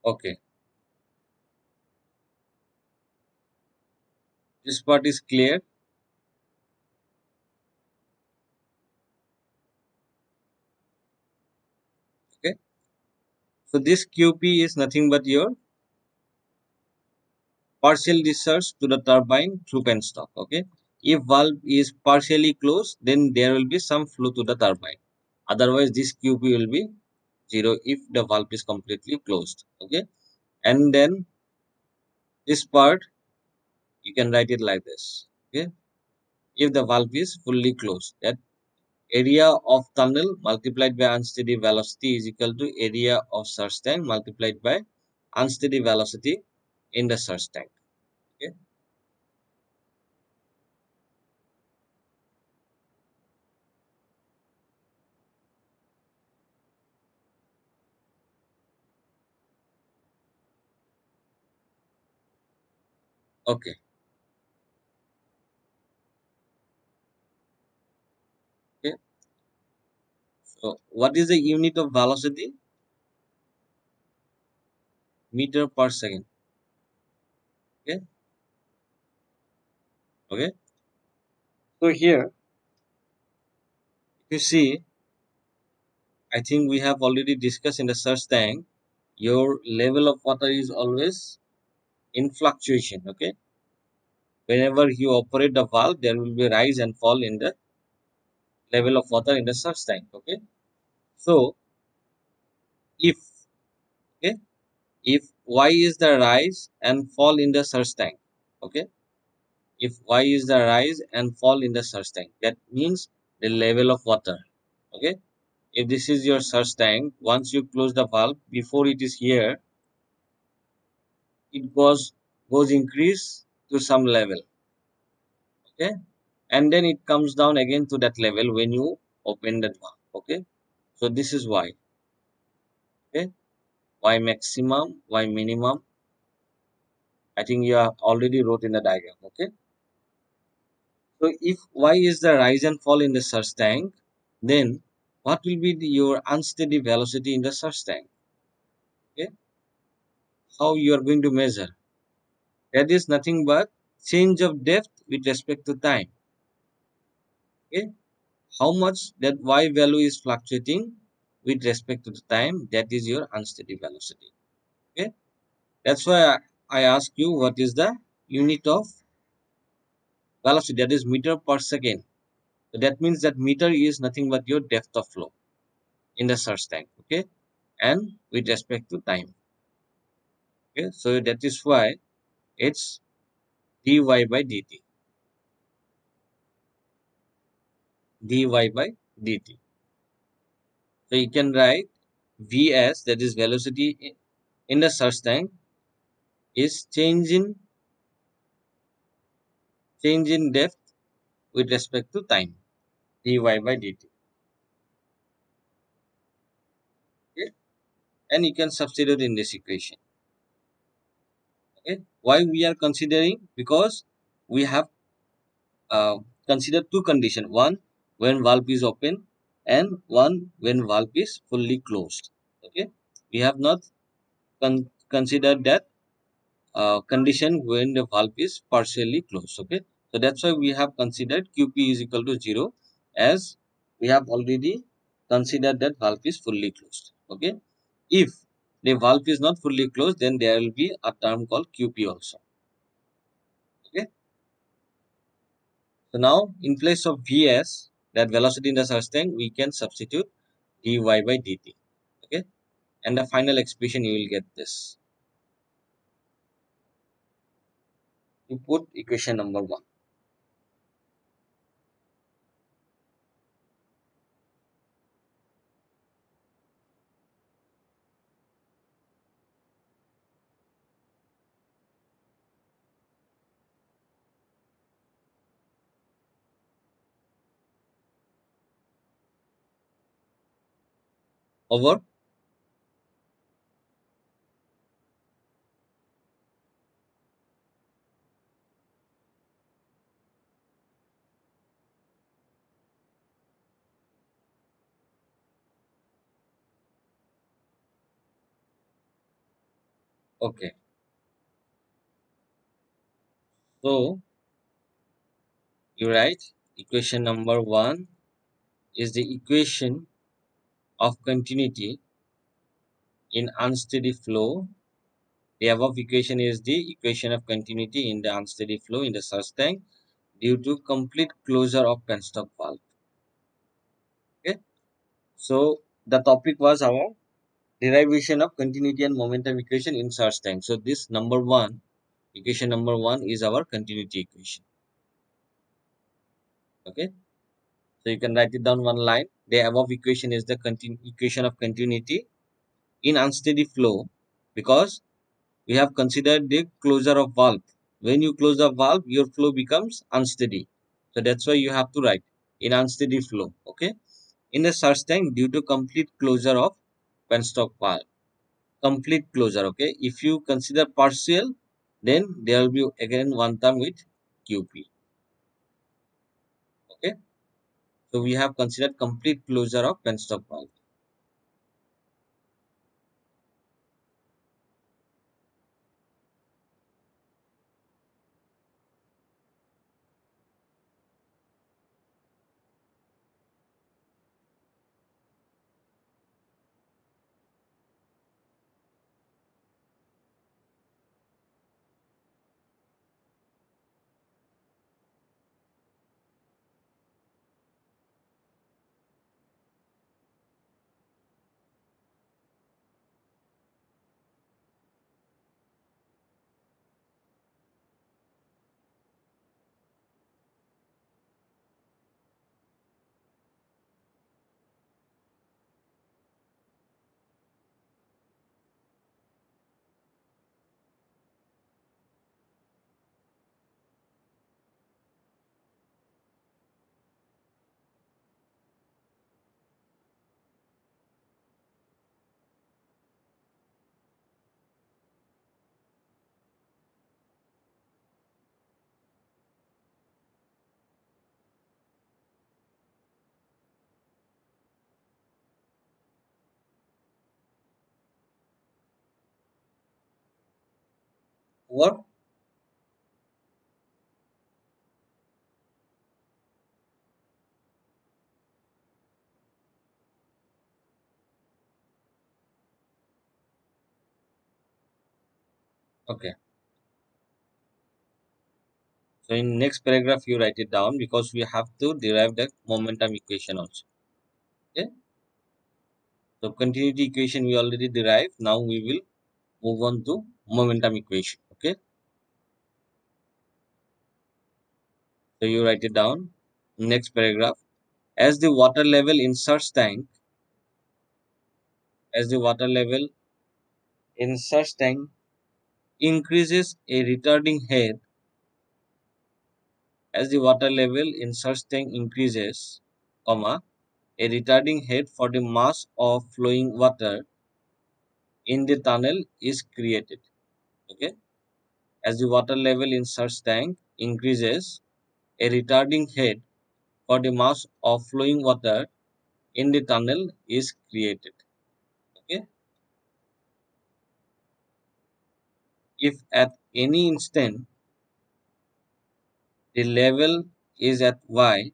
Okay, this part is clear. Okay, so this QP is nothing but your partial discharge to the turbine through penstock. Okay, if valve is partially closed, then there will be some flow to the turbine. Otherwise, this QP will be zero if the valve is completely closed. Okay, and then this part you can write it like this. Okay, if the valve is fully closed, that area of tunnel multiplied by unsteady velocity is equal to area of surge tank multiplied by unsteady velocity in the surge tank. Okay, okay, okay. So what is the unit of velocity? Meter per second. Okay, okay. So here, if you see, I think we have already discussed in the surge tank, your level of water is always in fluctuation. Okay, whenever you operate the valve, there will be rise and fall in the level of water in the surge tank. Okay, so if okay, if y is the rise and fall in the surge tank, okay, if y is the rise and fall in the surge tank, that means the level of water. Okay, if this is your surge tank, once you close the valve, before it is here, it goes increase to some level. Okay, and then it comes down again to that level when you open the valve. Okay, so this is why. Okay, y maximum, y minimum. I think you have already wrote in the diagram. Okay, so if y is the rise and fall in the surge tank, then what will be your unsteady velocity in the surge tank? Okay, how you are going to measure? That is nothing but change of depth with respect to time. Okay, how much that y value is fluctuating with respect to the time, that is your unsteady velocity. Okay, that's why I ask you what is the unit of velocity, that is meter per second. So that means that meter is nothing but your depth of flow in the surge tank. Okay, and with respect to time. Okay, so that is why it's dy by dt, dy by dt. So you can write vs, that is velocity in the surge tank, is change in depth with respect to time, dy by dt. Okay, and you can substitute in this equation. Okay, why we are considering? Because we have uh, considered two conditions: one when valve is open, and one when valve is fully closed. Okay, we have not considered that condition when the valve is partially closed. Okay, so that's why we have considered QP is equal to 0, as we have already considered that valve is fully closed. Okay, if the valve is not fully closed, then there will be a term called QP also. Okay, so now in place of Vs, that velocity in the surge tank, we can substitute dy by dt. Okay, and the final expression you will get this. You put equation number 1 over. Okay. So you write equation number 1 is the equation of continuity in unsteady flow. The above equation is the equation of continuity in the unsteady flow in the surge tank due to complete closure of penstock valve. Okay. So the topic was our derivation of continuity and momentum equation in surge tank. So this number 1, equation number 1 is our continuity equation. Okay. So you can write it down one line. The above equation is the equation of continuity in unsteady flow because we have considered the closure of valve. When you close the valve, your flow becomes unsteady. So that's why you have to write in unsteady flow. Okay. In the surge tank due to complete closure of penstock valve. Complete closure. Okay. If you consider partial, then there will be again one term with QP. Okay. So we have considered complete closure of penstock valve. What? Okay. So in next paragraph you write it down because we have to derive the momentum equation also. Okay. So continuity equation we already derived. Now we will move on to momentum equation. Okay. So you write it down. Next paragraph. As the water level in surge tank, as the water level in surge tank increases, a retarding head, as the water level in surge tank increases, comma, a retarding head for the mass of flowing water in the tunnel is created. Okay. As the water level in surge tank increases, a retarding head for the mass of flowing water in the tunnel is created. Okay. If at any instant the level is at y,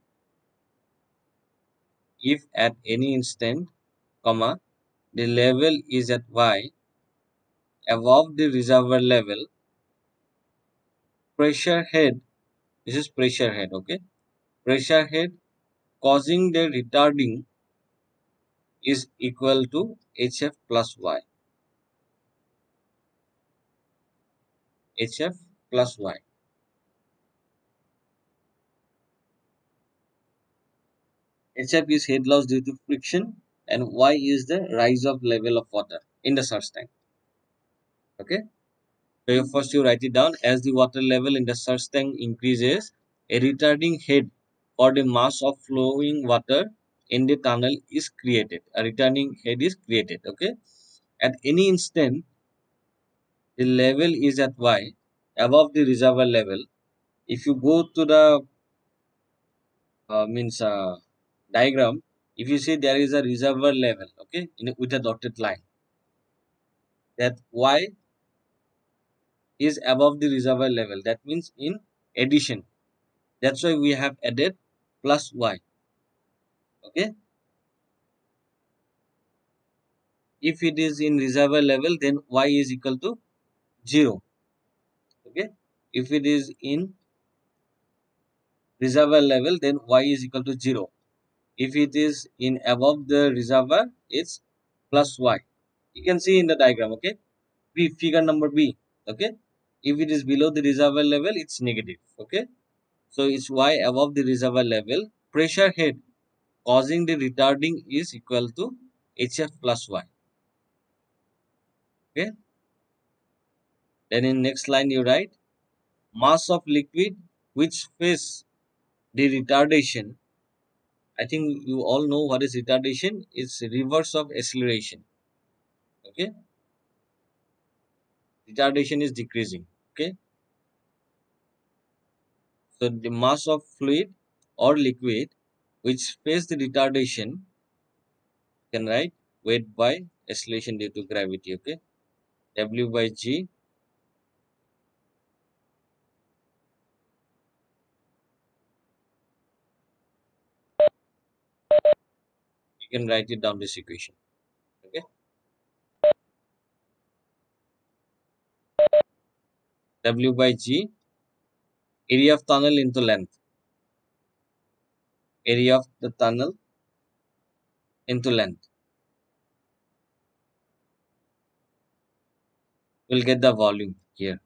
if at any instant, comma, the level is at y above the reservoir level, pressure head, this is pressure head, okay, pressure head causing the retarding is equal to HF plus Y. HF plus Y. HF is head loss due to friction and Y is the rise of level of water in the surge tank. Okay. So first you write it down. As the water level in the surge tank increases, a retarding head for the mass of flowing water in the tunnel is created. A retarding head is created. Okay. At any instant, the level is at Y above the reservoir level. If you go to the means diagram, if you see there is a reservoir level, okay, with a dotted line, that Y is above the reservoir level. That means in addition. That's why we have added plus y. Okay. If it is in reservoir level, then y is equal to 0. Okay. If it is in reservoir level, then y is equal to 0. If it is in above the reservoir, it's plus y. You can see in the diagram. Okay. Figure number B. Okay. If it is below the reservoir level, it's negative. Okay. So it's y above the reservoir level. Pressure head causing the retarding is equal to HF plus y. Okay. Then in next line you write mass of liquid which face the retardation. I think you all know what is retardation. It's reverse of acceleration. Okay. Retardation is decreasing. Okay. So the mass of fluid or liquid which face the retardation can write weight by acceleration due to gravity. Okay. W by G. You can write it down this equation. Okay. W by G, area of tunnel into length. Area of the tunnel into length. We'll get the volume here.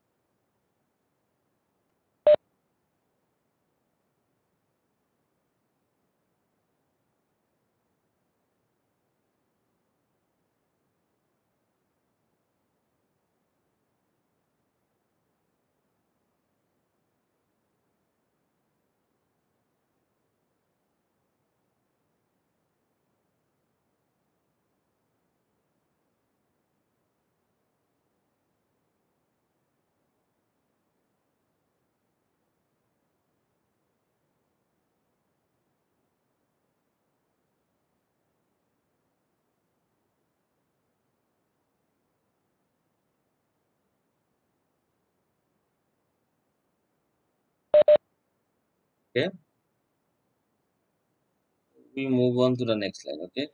Okay. We move on to the next slide. Okay.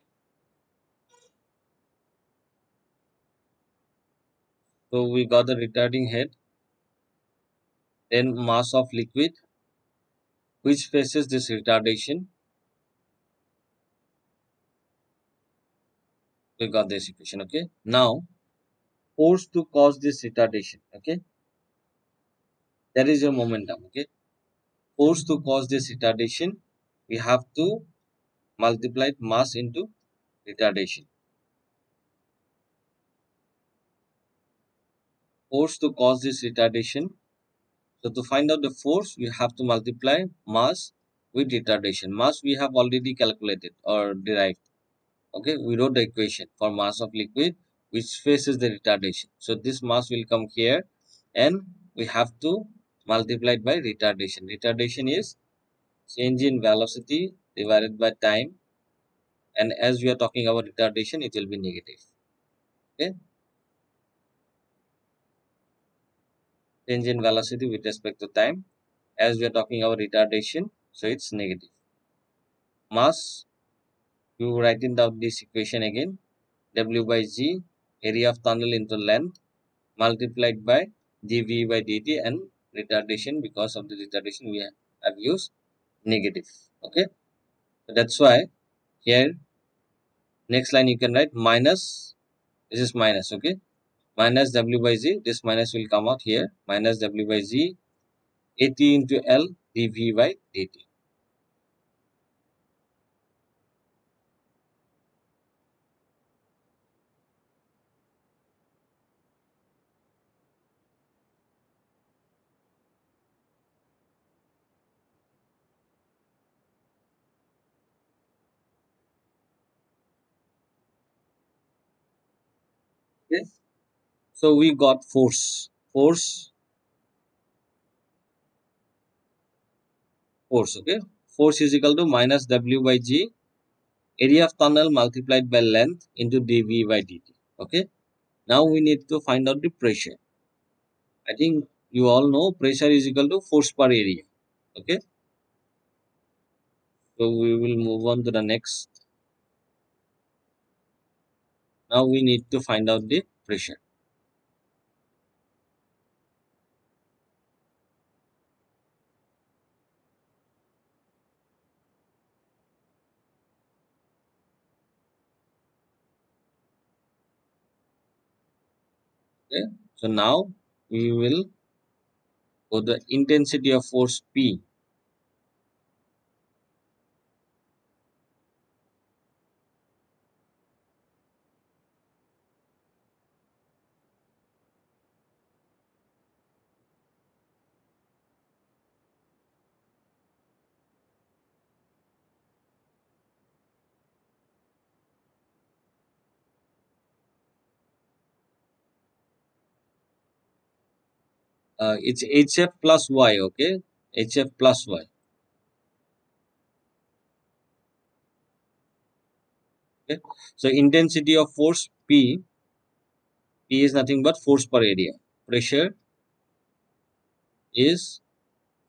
So we got the retarding head, then mass of liquid which faces this retardation. We got this equation. Okay. Now force to cause this retardation. Okay. That is your momentum. Okay. Force to cause this retardation. We have to multiply mass into retardation. Force to cause this retardation. So to find out the force, we have to multiply mass with retardation. Mass we have already calculated or derived. Okay, we wrote the equation for mass of liquid which faces the retardation. So this mass will come here and we have to multiply it by retardation. Retardation is change in velocity divided by time, and as we are talking about retardation, it will be negative. Okay, change in velocity with respect to time. As we are talking about retardation, so it's negative. Mass, you write in down this equation again, W by G, area of tunnel into length, multiplied by dV by dt, and retardation, because of the retardation we have used negative. Okay, so that's why here next line you can write minus, this is minus. Okay, minus W by Z, this minus will come out here, minus W by Z, AT into L dV by dt. Okay, so we got force. Okay, force is equal to minus W by G, area of tunnel multiplied by length into dV by dt. Okay, now we need to find out the pressure. I think you all know pressure is equal to force per area. Okay. So we will move on to the next. Now we need to find out the pressure. Okay. So now we will go the intensity of force P. It's HF plus Y. Okay. HF plus Y. Okay. So intensity of force P. P is nothing but force per area. Pressure is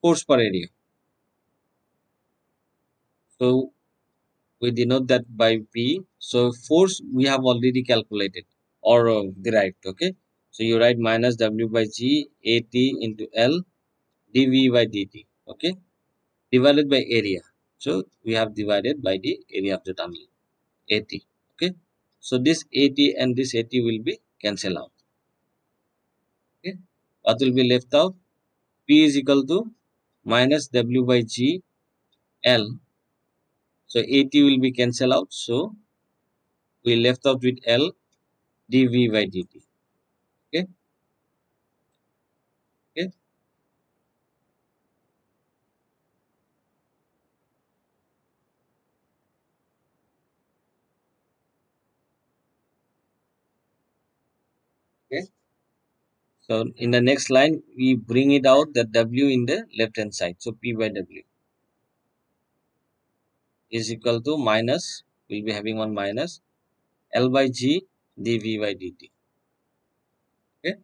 force per area. So we denote that by P. So force we have already calculated or derived. Okay. So you write minus W by G AT into L dV by dt. Okay. Divided by area. So we have divided by the area of the tunnel AT. Okay. So this AT and this AT will be cancelled out. Okay. What will be left out? P is equal to minus W by G L. So AT will be cancelled out. So we left out with L dV by dt. Okay. Okay. Okay. So in the next line, we bring it out the W in the left hand side. So P by W is equal to minus, we'll be having one minus L by G dV by dt. Okay.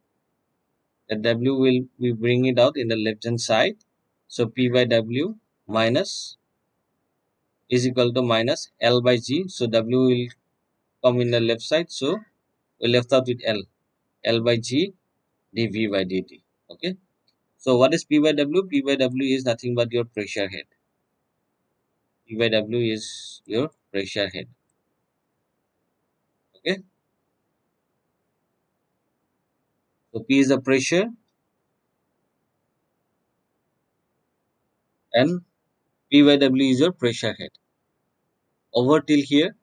The W will we bring it out in the left hand side. So P by W minus is equal to minus L by G. So W will come in the left side. So we left out with L. L by G dV by dt. Okay. So what is P by W? P by W is nothing but your pressure head. P by W is your pressure head. Okay. So P is the pressure and P by W is your pressure head. Over till here.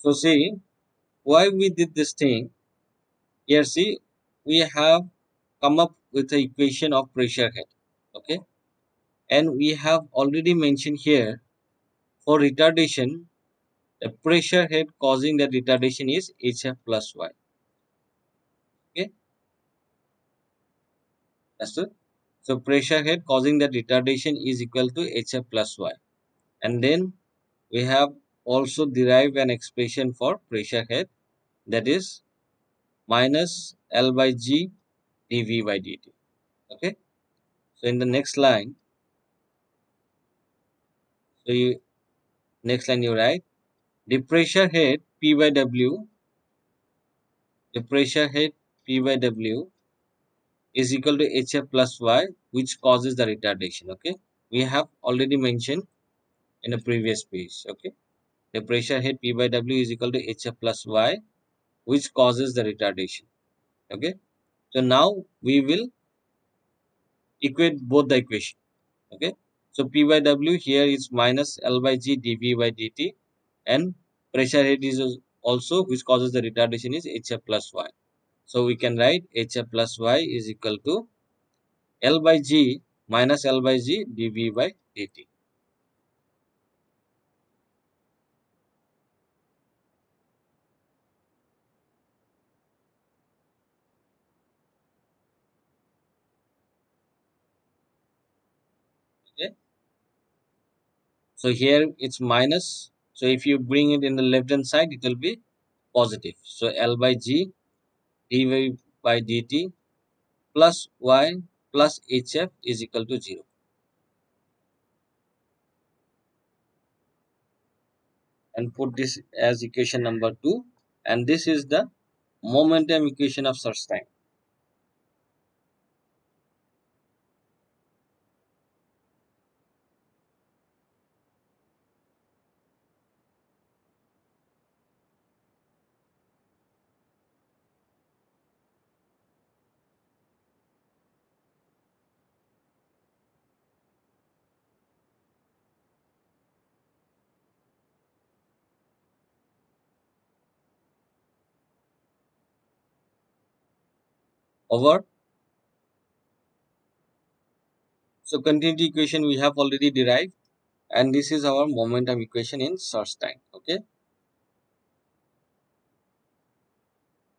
So see why we did this thing. Here see we have come up with the equation of pressure head. Okay. And we have already mentioned here for retardation the pressure head causing the retardation is HF plus Y. Okay. Understood? So pressure head causing the retardation is equal to HF plus Y. And then we have also derived an expression for pressure head, that is minus L by G dV by dt. Okay. So in the next line, so you next line you write the pressure head P by W, the pressure head P by W is equal to HF plus Y, which causes the retardation. Okay. We have already mentioned in the previous page. Okay. The pressure head P by W is equal to HF plus Y, which causes the retardation. Okay. So now we will equate both the equation. Okay. So P by W here is minus L by G dV by dt, and pressure head is also which causes the retardation is HF plus Y. So we can write HF plus Y is equal to L by G minus L by G dV by dt. So here it's minus. So if you bring it in the left hand side, it will be positive. So L by G dy by dt plus y plus hf is equal to 0. And put this as equation number 2. And this is the momentum equation of such time. Over. So continuity equation we have already derived. And this is our momentum equation in search time. Okay.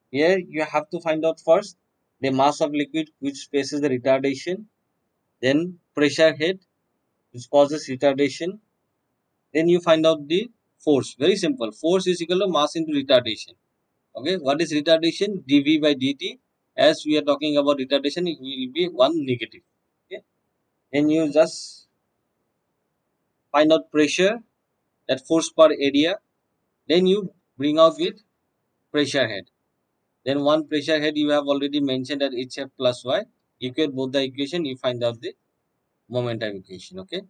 Here you have to find out first the mass of liquid which faces the retardation, then pressure head which causes retardation, then you find out the force. Very simple. Force is equal to mass into retardation. Okay. What is retardation? dV by dt. As we are talking about retardation, it will be one negative. Okay. Then you just find out pressure, that force per area. Then you bring out with pressure head. Then one pressure head you have already mentioned at hf plus y. Equate both the equation, you find out the momentum equation. Okay.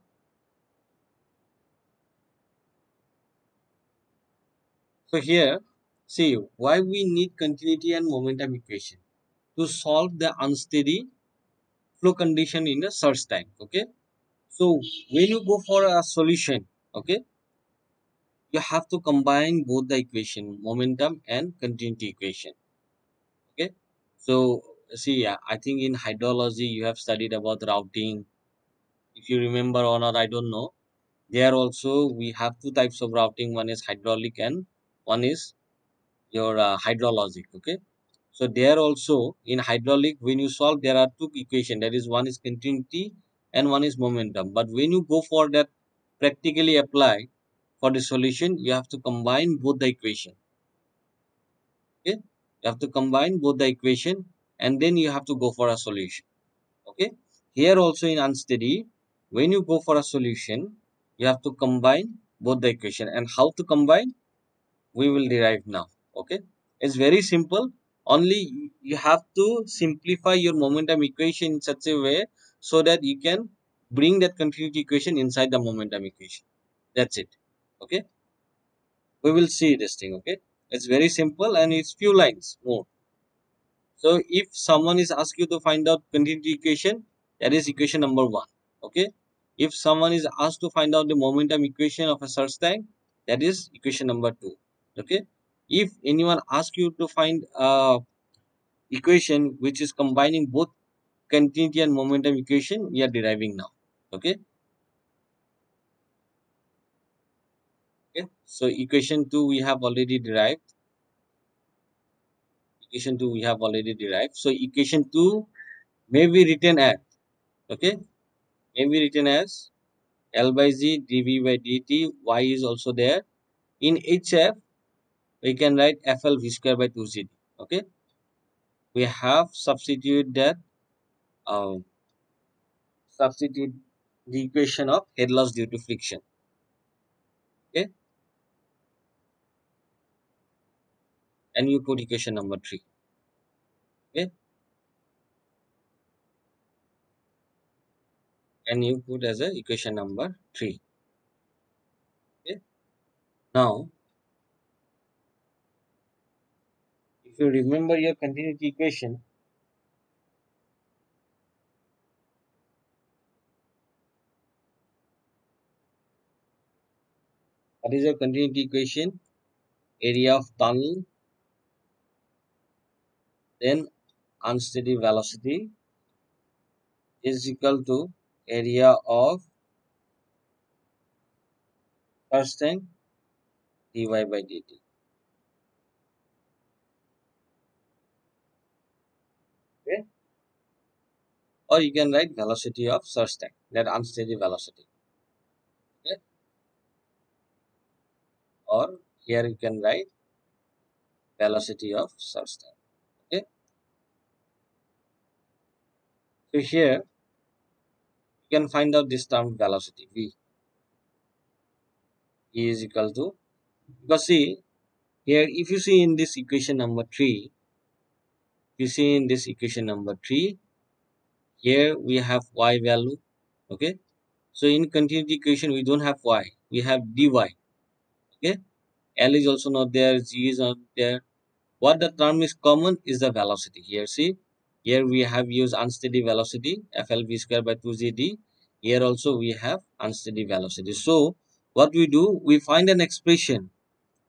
So here, see why we need continuity and momentum equation to solve the unsteady flow condition in a search time. Okay. So when you go for a solution, okay, you have to combine both the equation, momentum and continuity equation. Okay. So see, I think in hydrology you have studied about routing. If you remember or not, I don't know. There also we have two types of routing. One is hydraulic and one is your hydrologic. Okay. So there also in hydraulic, when you solve, there are two equation. That is, one is continuity and one is momentum. But when you go for that practically apply for the solution, you have to combine both the equation. Okay, you have to combine both the equation and then you have to go for a solution. Okay, here also in unsteady, when you go for a solution, you have to combine both the equation. And how to combine, we will derive now. Okay, it's very simple. Only you have to simplify your momentum equation in such a way so that you can bring that continuity equation inside the momentum equation. That's it. Okay, we will see this thing. Okay, it's very simple and it's few lines more. So if someone is asked you to find out continuity equation, that is equation number 1. Okay, if someone is asked to find out the momentum equation of a search tank, that is equation number 2. Okay, if anyone asks you to find a equation which is combining both continuity and momentum equation, we are deriving now. Okay. Okay, so equation 2 we have already derived. Equation 2 we have already derived. So equation 2 may be written as, okay, may be written as L by Z dV by dt. Y is also there. In HF, we can write FL V square by 2CD. Okay, we have substitute that, uh, substitute the equation of head loss due to friction. Okay, and you put equation number 3. Okay, and you put as a equation number 3. Okay, now if you remember your continuity equation, what is your continuity equation? Area of tunnel, then unsteady velocity is equal to area of first tank dy by dt. Okay, or you can write velocity of surge tank, that unsteady velocity. Okay, or here you can write velocity of substance. Okay, so here you can find out this term velocity v. E is equal to, because see here, if you see in this equation number 3, you see in this equation number 3, here we have y value. Okay, so in continuity equation we don't have y, we have dy. Okay, L is also not there, G is not there. What the term is common is the velocity. Here see, here we have used unsteady velocity FLV square by 2ZD. Here also we have unsteady velocity. So what we do, we find an expression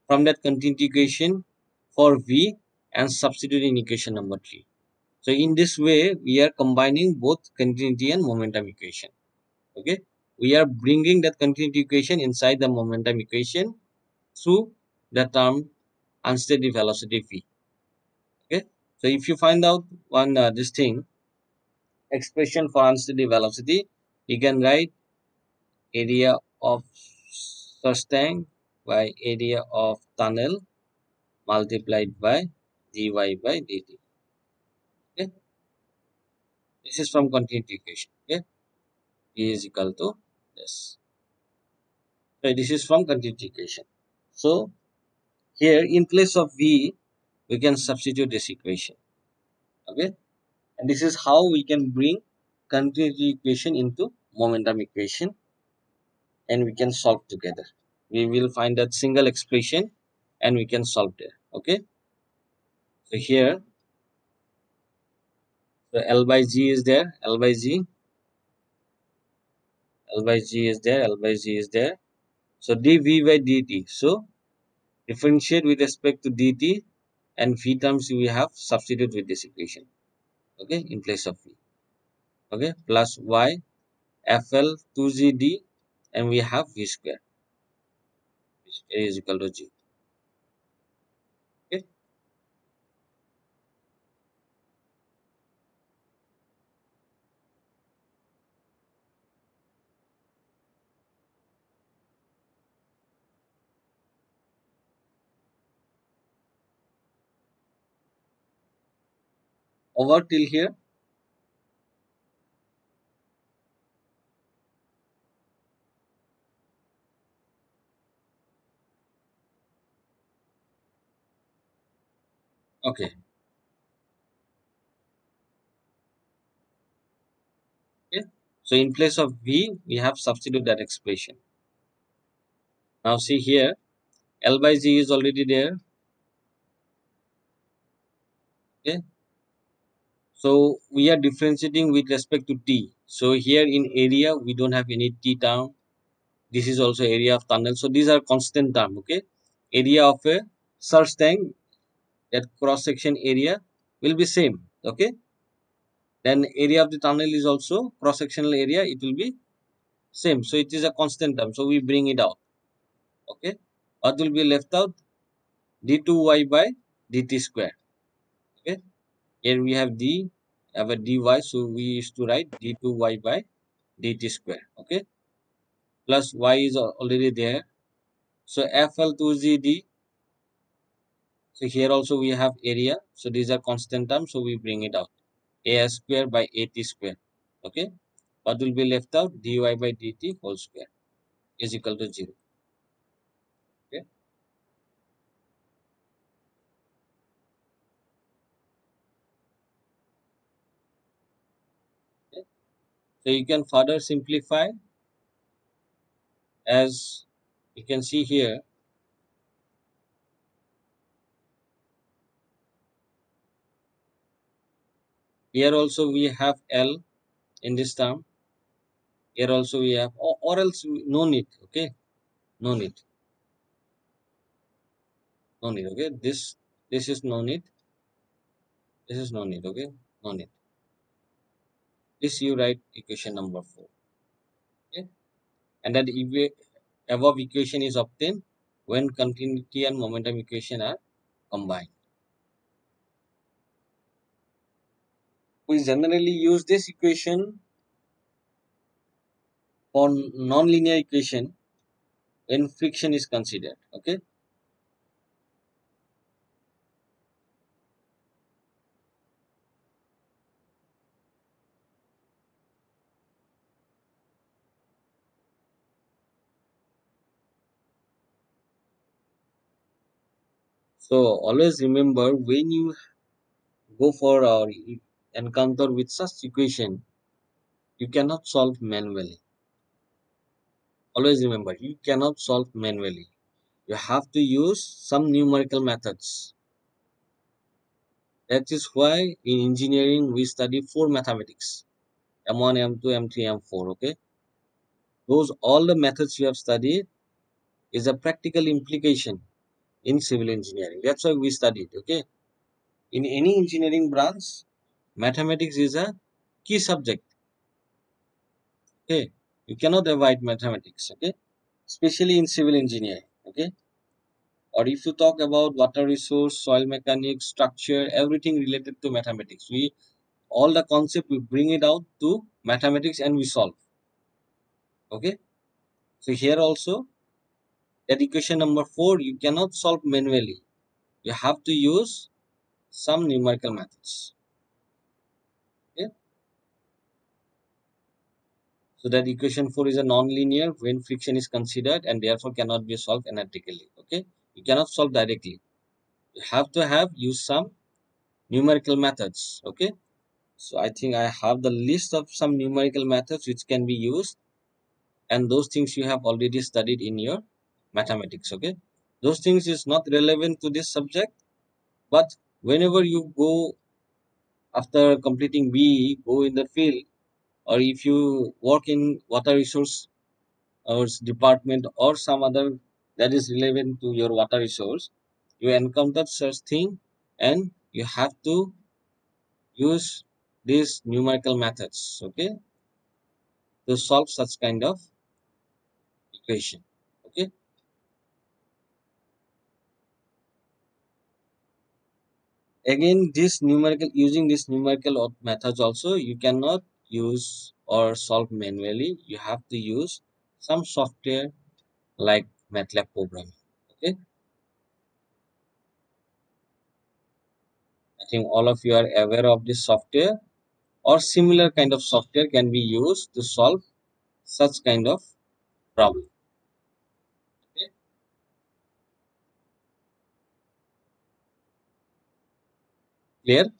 from that continuity equation for V and substitute in equation number 3. So in this way, we are combining both continuity and momentum equation. Okay, we are bringing that continuity equation inside the momentum equation through the term unsteady velocity v. Okay, so if you find out one this thing expression for unsteady velocity, you can write area of such tank by area of tunnel multiplied by dy by dt. Okay, this is from continuity equation. Okay, v is equal to this. So this is from continuity equation. So here in place of v, we can substitute this equation. Okay, and this is how we can bring continuity equation into momentum equation, and we can solve together. We will find that single expression and we can solve there. Okay, so here, so L by G is there, L by G, L by G is there, L by G is there. So dv by dt. So differentiate with respect to dt, and v terms we have substitute with this equation. Okay, in place of v. Okay, plus y fl 2gd, and we have v square, which is equal to g. Okay, over till here. Okay, okay, so in place of v we have substitute that expression. Now see here, L by G is already there. Okay, so we are differentiating with respect to T. So here in area we don't have any T term. This is also area of tunnel. So these are constant term. Okay, area of a search tank, that cross section area will be same. Okay, then area of the tunnel is also cross sectional area. It will be same. So it is a constant term. So we bring it out. Okay, what will be left out? d2y by dt square. Okay, here we have d, have a dy, so we used to write d2y by dt square. Okay, plus y is already there. So fl2gd. So here also we have area. So these are constant terms. So we bring it out. A square by at square. Okay, what will be left out? Dy by dt whole square is equal to 0. Okay, okay. So you can further simplify, as you can see here. Here also we have L in this term. Here also we have, or else no need. Okay, no need, no need. Okay, this is no need, this is no need. Okay, no need. This you write equation number 4. Okay, and then above equation is obtained when continuity and momentum equation are combined. We generally use this equation for non-linear equation when friction is considered. Okay, So always remember, when you go for or you encounter with such equation, you cannot solve manually. Always remember, you cannot solve manually. You have to use some numerical methods. That is why in engineering we study four mathematics: M1, M2, M3, M4. Okay, those all the methods you have studied is a practical implication in civil engineering. That's why we studied. Okay, in any engineering branch, mathematics is a key subject. Okay, you cannot avoid mathematics. Okay, especially in civil engineering. Okay, or if you talk about water resource, soil mechanics, structure, everything related to mathematics, we all the concept we bring it out to mathematics and we solve. Okay, so here also, that equation number 4 you cannot solve manually. You have to use some numerical methods. Okay, so that equation 4 is a non-linear when friction is considered and therefore cannot be solved analytically. Okay, you cannot solve directly. You have to have use some numerical methods. Okay, so I think I have the list of some numerical methods which can be used, and those things you have already studied in your mathematics. Okay, those things is not relevant to this subject, but whenever you go after completing BE, go in the field, or if you work in water resource or department or some other that is relevant to your water resource, you encounter such thing and you have to use these numerical methods, okay, to solve such kind of equation. Okay, again, this numerical using this numerical methods also you cannot use or solve manually. You have to use some software like MATLAB program. Okay, I think all of you are aware of this software, or similar kind of software can be used to solve such kind of problem. Okay, clear?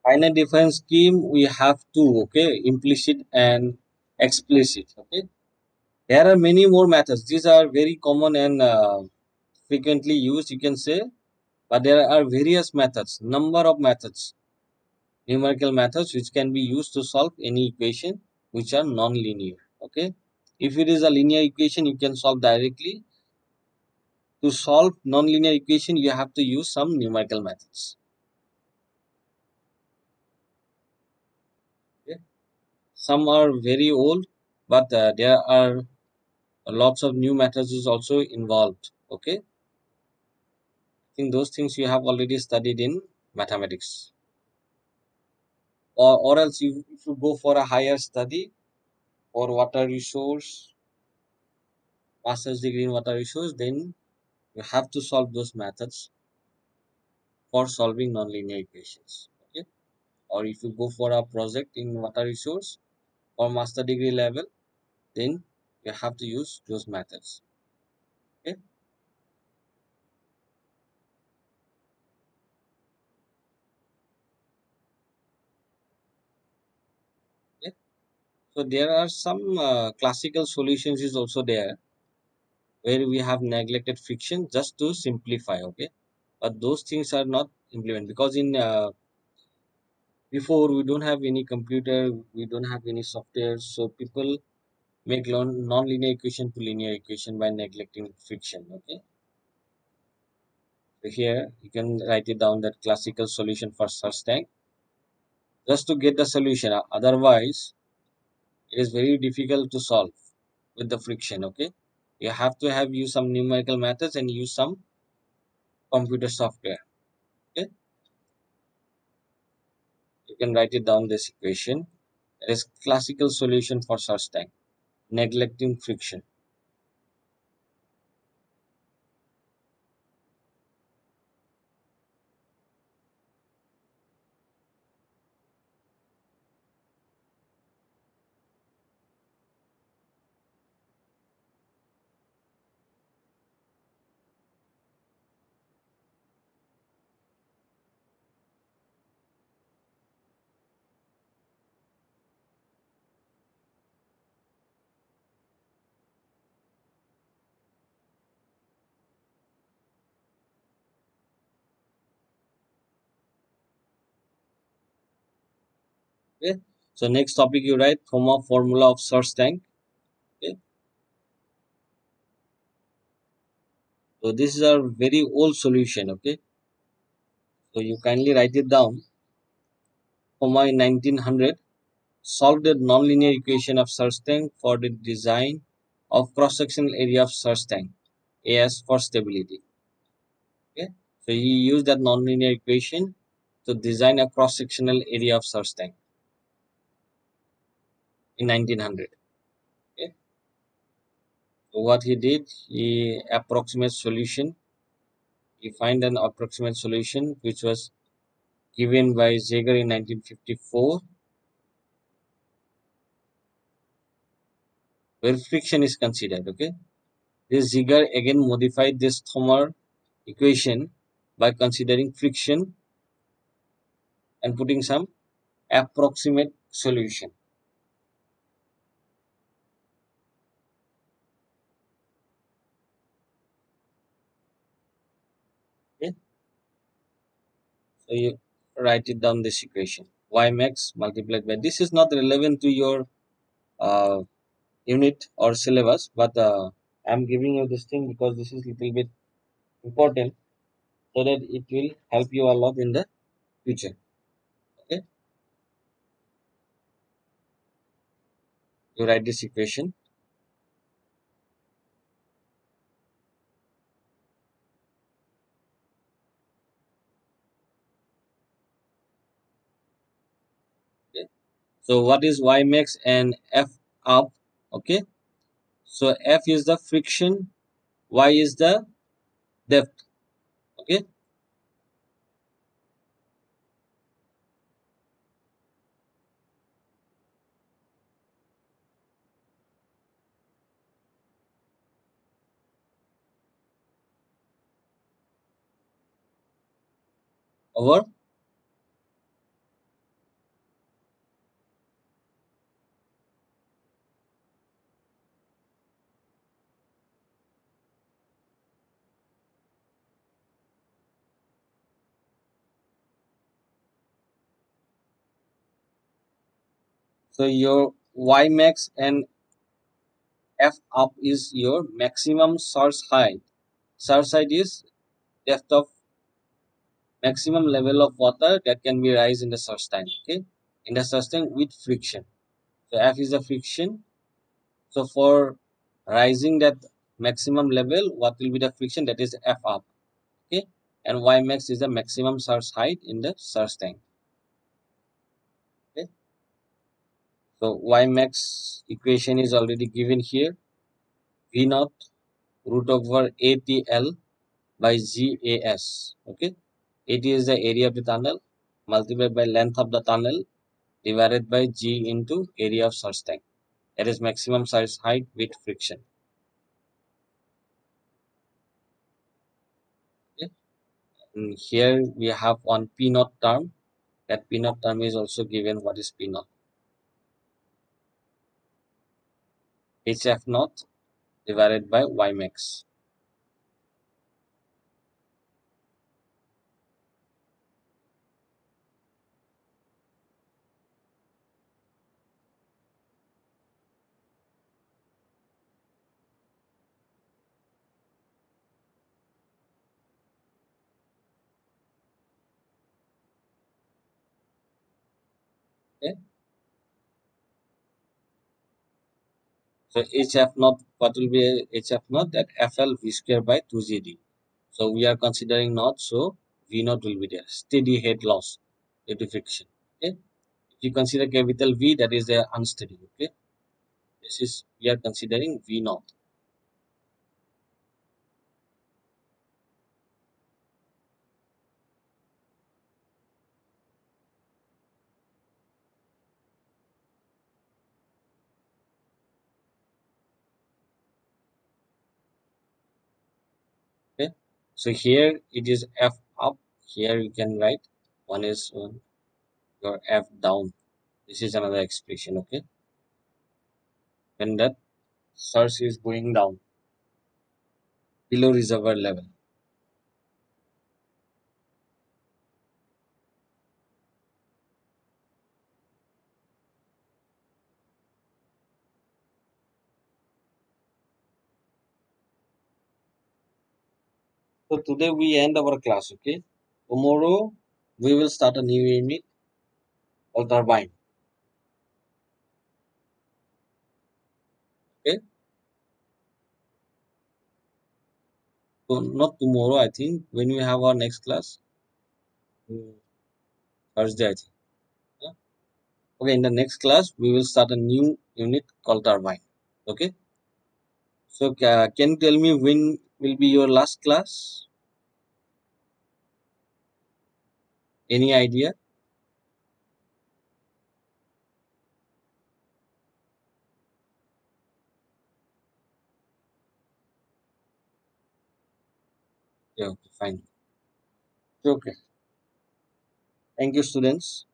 Finite difference scheme we have two. Okay, implicit and explicit. Okay, there are many more methods. These are very common and frequently used, you can say, but there are various methods, number of methods, numerical methods which can be used to solve any equation which are non-linear. Okay, if it is a linear equation you can solve directly. To solve non-linear equation you have to use some numerical methods. Okay, some are very old, but there are lots of new methods is also involved. Okay, I think those things you have already studied in mathematics, or else you, if you go for a higher study for water resource, master's degree in water resource, then you have to solve those methods for solving nonlinear equations. Okay, or if you go for a project in water resource or master degree level, then you have to use those methods. Okay, okay. So there are some classical solutions is also there where we have neglected friction just to simplify. Okay, but those things are not implemented because in before we don't have any computer, we don't have any software, so people make non-linear equation to linear equation by neglecting friction. Okay, so here you can write it down that classical solution for such tank just to get the solution. Otherwise, it is very difficult to solve with the friction. Okay, you have to have use some numerical methods and use some computer software. Okay, can write it down this equation. It is classical solution for such tank, neglecting friction. Okay. So next topic you write Thoma formula of source tank. Okay. So this is a very old solution. Okay. So you kindly write it down. Thoma in 1900 solved the nonlinear equation of source tank for the design of cross-sectional area of source tank, AS for stability. Okay. So he used that nonlinear equation to design a cross-sectional area of source tank in 1900. Okay. So what he did, he approximate solution. He find an approximate solution which was given by Jaeger in 1954, where friction is considered. Okay. This Ziegler again modified this Thomar equation by considering friction and putting some approximate solution. Okay. So you write it down this equation. Y max multiplied by, this is not relevant to your uh, unit or syllabus, but I'm giving you this thing because this is little bit important so that it will help you a lot in the future. Okay. You write this equation. Okay. So what is Y max and F up? Okay. So F is the friction, Y is the depth. Okay. Over so your Y max and F up is your maximum source height. Source height is depth of maximum level of water that can be rise in the source tank. Okay, in the source tank with friction. So F is the friction. So for rising that maximum level, what will be the friction? That is F up. Okay, and Y max is the maximum source height in the source tank. Okay, so Y max equation is already given here. V naught root over ATL by GAS. Okay, AT is the area of the tunnel multiplied by length of the tunnel divided by G into area of source tank. That is maximum source height with friction. Okay, and here we have one P naught term. That P naught term is also given. What is P naught? HF naught divided by Y max. Okay, so HF naught, what will be HF naught? That FL V square by 2GD. So we are considering naught, so V naught will be there. Steady head loss due to friction. Okay. You consider capital V, that is unsteady. Okay, this is we are considering V naught. Okay, so here it is F up. Here you can write one is your F down. This is another expression. Okay, when that source is going down below reservoir level. So today we end our class. Okay, tomorrow we will start a new unit called turbine. Okay, so not tomorrow. I think when we have our next class, mm, Thursday. I think. Yeah? Okay, in the next class we will start a new unit called turbine. Okay, so can you tell me when will be your last class? Any idea? Yeah, okay, fine. Okay, thank you, students.